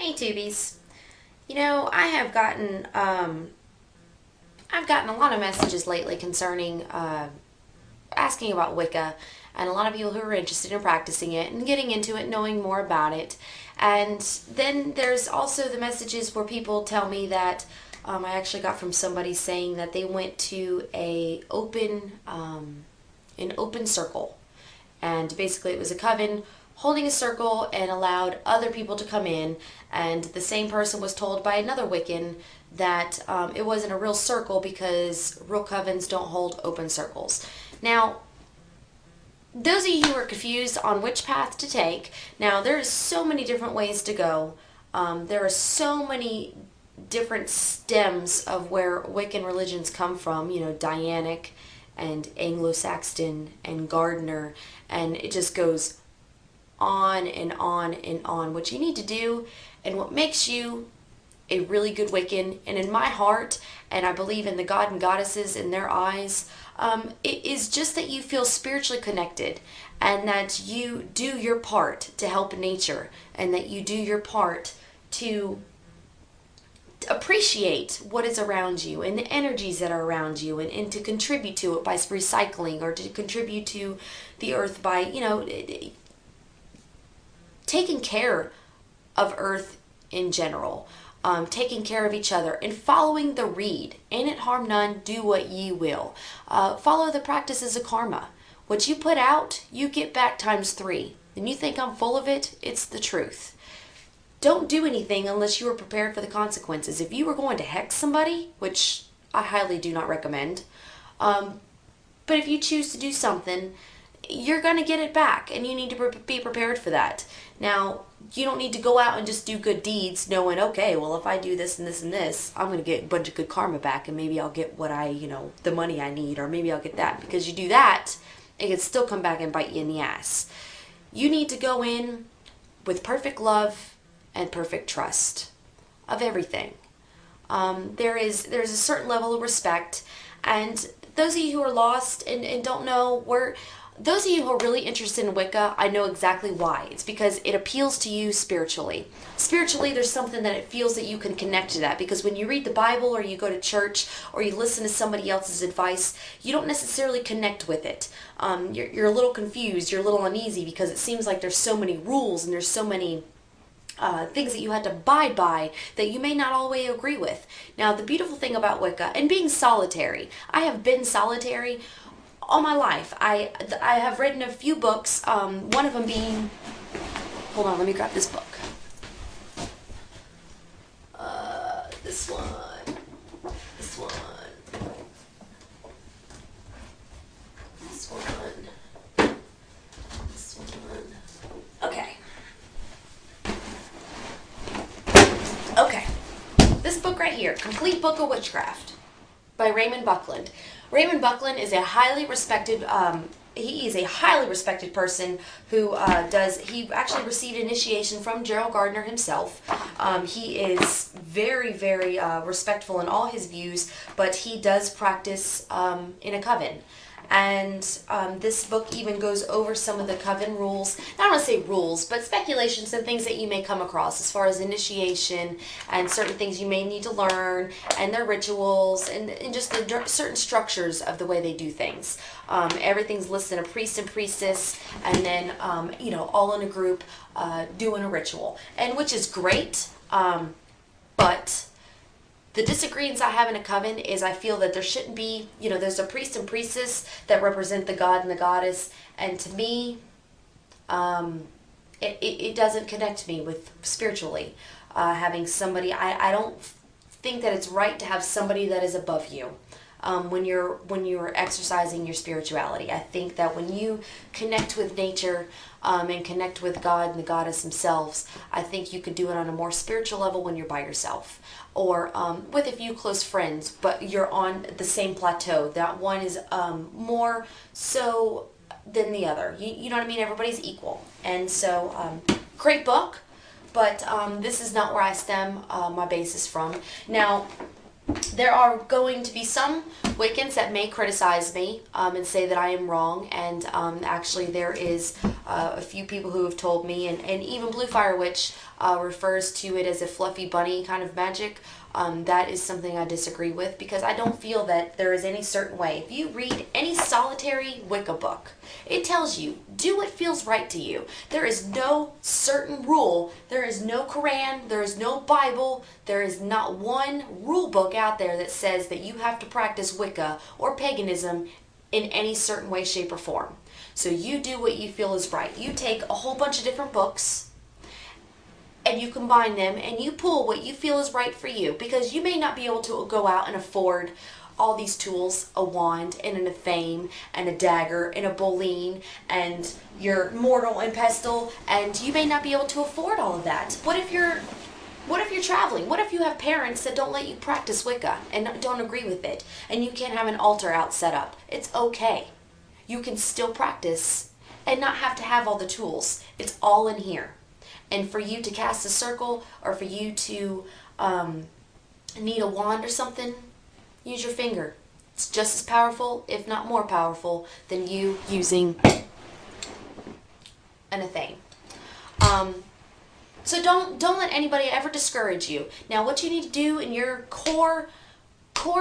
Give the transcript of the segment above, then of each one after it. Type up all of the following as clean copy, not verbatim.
Hey Tubies. I've gotten a lot of messages lately concerning asking about Wicca, and a lot of people who are interested in practicing it and getting into it, knowing more about it. And then there's also the messages where people tell me that I actually got from somebody saying that they went to an open circle, and basically it was a coven holding a circle and allowed other people to come in, and the same person was told by another Wiccan that it wasn't a real circle because real covens don't hold open circles. Now, those of you who are confused on which path to take, now there's so many different ways to go. There are so many different stems of where Wiccan religions come from, Dianic and Anglo-Saxon and Gardner, and it just goes on and on and on. What you need to do and what makes you a really good Wiccan, and in my heart, and I believe in the god and goddesses in their eyes, it is just that you feel spiritually connected, and that you do your part to help nature, and that you do your part to appreciate what is around you and the energies that are around you, and to contribute to it by recycling, or to contribute to the earth by, taking care of earth in general, taking care of each other, and following the reed. In it harm none, do what ye will. Follow the practices of karma. What you put out, you get back times 3. And you think I'm full of it? It's the truth. Don't do anything unless you are prepared for the consequences. If you were going to hex somebody, which I highly do not recommend, but if you choose to do something, you're going to get it back, and you need to be prepared for that. Now, you don't need to go out and just do good deeds knowing, okay, well, if I do this and this and this, I'm going to get a bunch of good karma back, and maybe I'll get what the money I need, or maybe I'll get that. Because you do that, it can still come back and bite you in the ass. You need to go in with perfect love and perfect trust of everything. There's a certain level of respect, and those of you who are lost and don't know where... Those of you who are really interested in Wicca, I know exactly why. It's because it appeals to you spiritually. Spiritually, there's something that it feels that you can connect to that. Because when you read the Bible, or you go to church, or you listen to somebody else's advice, you don't necessarily connect with it. You're a little confused, you're a little uneasy, because it seems like there's so many rules, and there's so many things that you had to abide by that you may not always agree with. Now, the beautiful thing about Wicca, and being solitary, I have been solitary all my life. I have written a few books, one of them being, hold on, let me grab this book. This one, this one, this one, this one. Okay, this book right here, Complete Book of Witchcraft by Raymond Buckland. Raymond Buckland is a highly respected, he is a highly respected person who he actually received initiation from Gerald Gardner himself. He is very, very respectful in all his views, but he does practice in a coven. And this book even goes over some of the coven rules. I don't want to say rules, but speculations and things that you may come across as far as initiation and certain things you may need to learn, and their rituals, and just the certain structures of the way they do things. Everything's listed, a priest and priestess, and then, all in a group doing a ritual, and which is great, but the disagreements I have in a coven is I feel that there shouldn't be, there's a priest and priestess that represent the god and the goddess, and to me, it doesn't connect me with spiritually. Having somebody, I don't think that it's right to have somebody that is above you when you're exercising your spirituality. I think that when you connect with nature and connect with God and the goddess themselves, I think you can do it on a more spiritual level when you're by yourself, or with a few close friends, but you're on the same plateau. That one is more so than the other. You know what I mean? Everybody's equal. And so, great book, but this is not where I stem my basis from. Now, There are going to be some Wiccans that may criticize me and say that I am wrong, and actually there is a few people who have told me, and even Blue Fire Witch refers to it as a fluffy bunny kind of magic. That is something I disagree with, because I don't feel that there is any certain way. If you read any solitary Wicca book, it tells you, do what feels right to you. There is no certain rule. There is no Quran. There is no Bible. There is not one rule book out there that says that you have to practice Wicca or paganism in any certain way, shape, or form. So you do what you feel is right. You take a whole bunch of different books and you combine them and you pull what you feel is right for you, because you may not be able to go out and afford all these tools, a wand and a fame and a dagger and a bowline and your mortal and pestle, and you may not be able to afford all of that. What if you're traveling? What if you have parents that don't let you practice Wicca and don't agree with it, and you can't have an altar out set up? It's okay. You can still practice and not have to have all the tools. It's all in here. And for you to cast a circle, or for you to need a wand or something, use your finger. It's just as powerful, if not more powerful, than you using a thing. So don't let anybody ever discourage you. Now, what you need to do in your core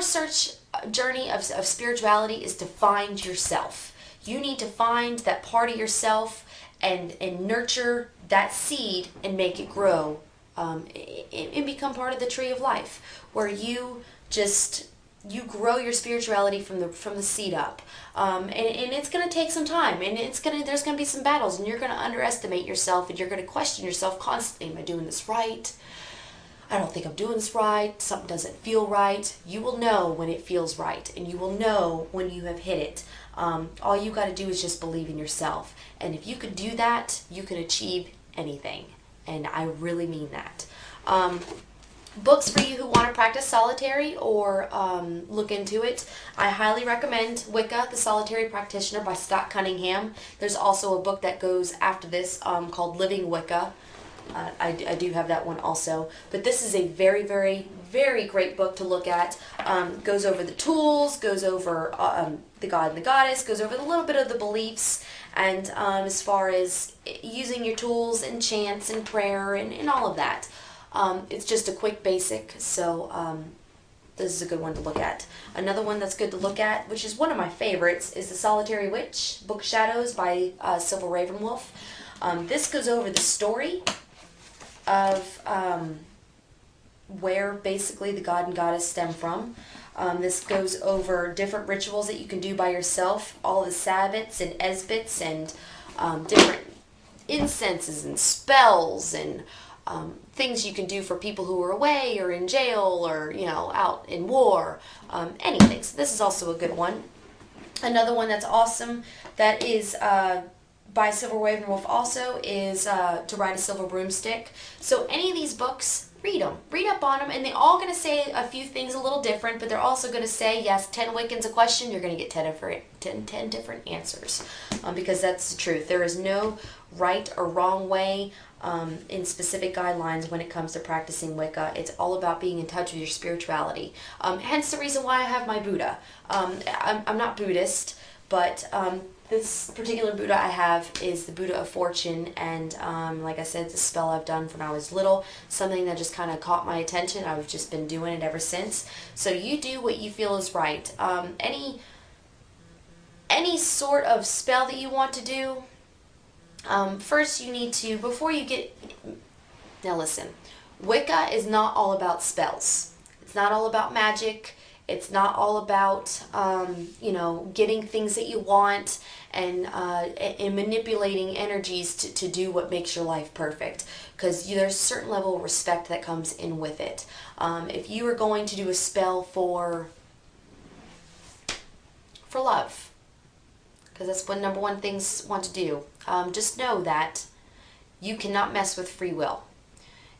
search journey of spirituality is to find yourself. You need to find that part of yourself and nurture that seed and make it grow and become part of the tree of life, where you grow your spirituality from the seed up, and it's going to take some time, and there's going to be some battles, and you're going to underestimate yourself, and you're going to question yourself constantly. Am I doing this right? I don't think I'm doing this right. Something doesn't feel right. You will know when it feels right, and you will know when you have hit it. All you got to do is just believe in yourself, and if you could do that, you can achieve anything, and I really mean that. Books for you who want to practice solitary or look into it, I highly recommend Wicca, the Solitary Practitioner by Scott Cunningham. There's also a book that goes after this called Living Wicca. I do have that one also. But this is a very, very, very great book to look at. Goes over the tools, goes over the god and the goddess, goes over a little bit of the beliefs, and as far as using your tools and chants and prayer and all of that. It's just a quick basic, so this is a good one to look at. Another one that's good to look at, which is one of my favorites, is The Solitary Witch, Book Shadows by Sybil Ravenwolf. This goes over the story of where basically the god and goddess stem from. This goes over different rituals that you can do by yourself, all the sabbats and esbits and different incenses and spells and things you can do for people who are away or in jail or, out in war, anything. So this is also a good one. Another one that's awesome that is by Sybil Ravenwolf also is To Ride a Silver Broomstick. So any of these books, read them. Read up on them, and they're all going to say a few things a little different, but they're also going to say, yes, 10 Wiccans a question, you're going to get 10 different answers, because that's the truth. There is no right or wrong way in specific guidelines when it comes to practicing Wicca. It's all about being in touch with your spirituality. Hence the reason why I have my Buddha. I'm not Buddhist, but this particular Buddha I have is the Buddha of Fortune, and like I said, it's a spell I've done when I was little, something that just kind of caught my attention. I've just been doing it ever since. So you do what you feel is right. Any sort of spell that you want to do, first you need to, now listen, Wicca is not all about spells. It's not all about magic. It's not all about, getting things that you want and manipulating energies to do what makes your life perfect. Because there's a certain level of respect that comes in with it. If you are going to do a spell for love, because that's what number one things want to do, just know that you cannot mess with free will.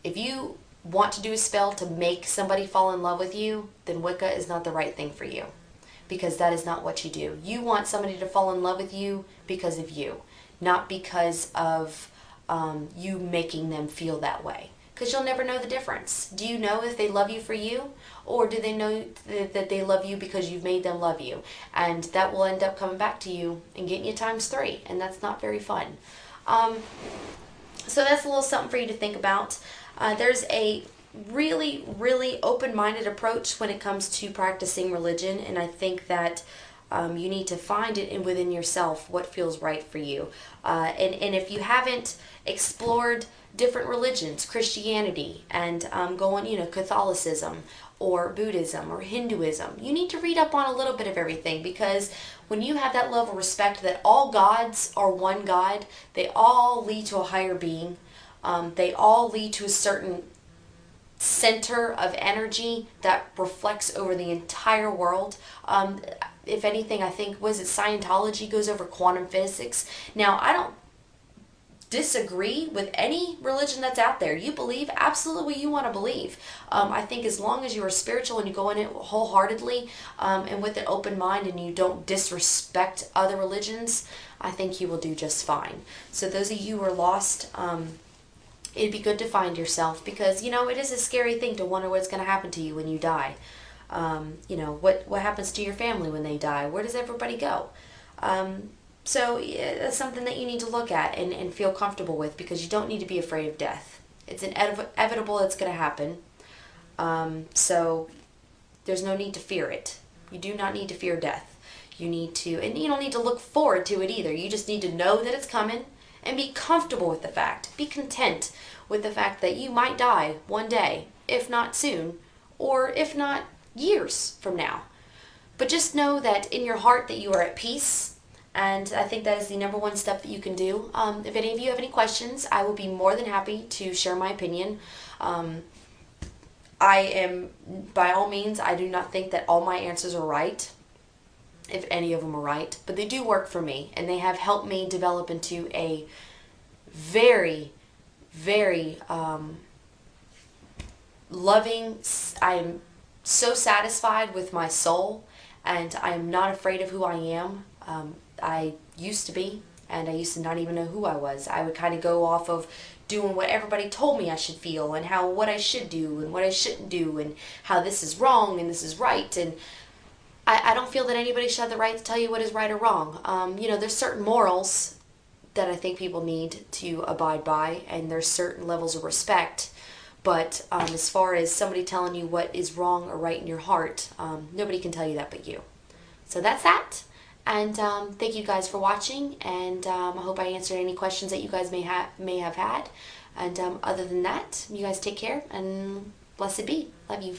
If you want to do a spell to make somebody fall in love with you, then Wicca is not the right thing for you, because that is not what you do. You want somebody to fall in love with you because of you, not because of you making them feel that way. because you'll never know the difference. Do you know if they love you for you, or do they know that they love you because you've made them love you? And that will end up coming back to you and getting you ×3, and that's not very fun. So that's a little something for you to think about. There's a really, really open-minded approach when it comes to practicing religion, and I think that you need to find it within yourself what feels right for you. And if you haven't explored different religions, Christianity, and going, Catholicism, or Buddhism, or Hinduism, you need to read up on a little bit of everything, because when you have that level of respect that all gods are one God, they all lead to a higher being, they all lead to a certain center of energy that reflects over the entire world. If anything, I think, was it Scientology goes over quantum physics. Now, I don't disagree with any religion that's out there. You believe absolutely what you want to believe. I think as long as you are spiritual and you go in it wholeheartedly and with an open mind, and you don't disrespect other religions, I think you will do just fine. So those of you who are lost, it'd be good to find yourself, because it is a scary thing to wonder what's going to happen to you when you die. What happens to your family when they die? Where does everybody go? So that's something that you need to look at and feel comfortable with, because you don't need to be afraid of death. It's inevitable, it's going to happen. So there's no need to fear it. You do not need to fear death. You need to, and you don't need to look forward to it either. You just need to know that it's coming and be comfortable with the fact. Be content with the fact that you might die one day, if not soon, or if not years from now. But just know that in your heart that you are at peace. And I think that is the #1 step that you can do. If any of you have any questions, I will be more than happy to share my opinion. I am, by all means, I do not think that all my answers are right, if any of them are right, but they do work for me, and they have helped me develop into a very, very loving, I am so satisfied with my soul, and I am not afraid of who I am. I used to be, and I used to not even know who I was. I would kind of go off of doing what everybody told me I should feel, and what I should do and what I shouldn't do, and how this is wrong and this is right. And I don't feel that anybody should have the right to tell you what is right or wrong. There's certain morals that I think people need to abide by, and there's certain levels of respect. But as far as somebody telling you what is wrong or right in your heart, nobody can tell you that but you. So that's that. And thank you guys for watching, and I hope I answered any questions that you guys may have had. And other than that, you guys take care, and blessed be. Love you.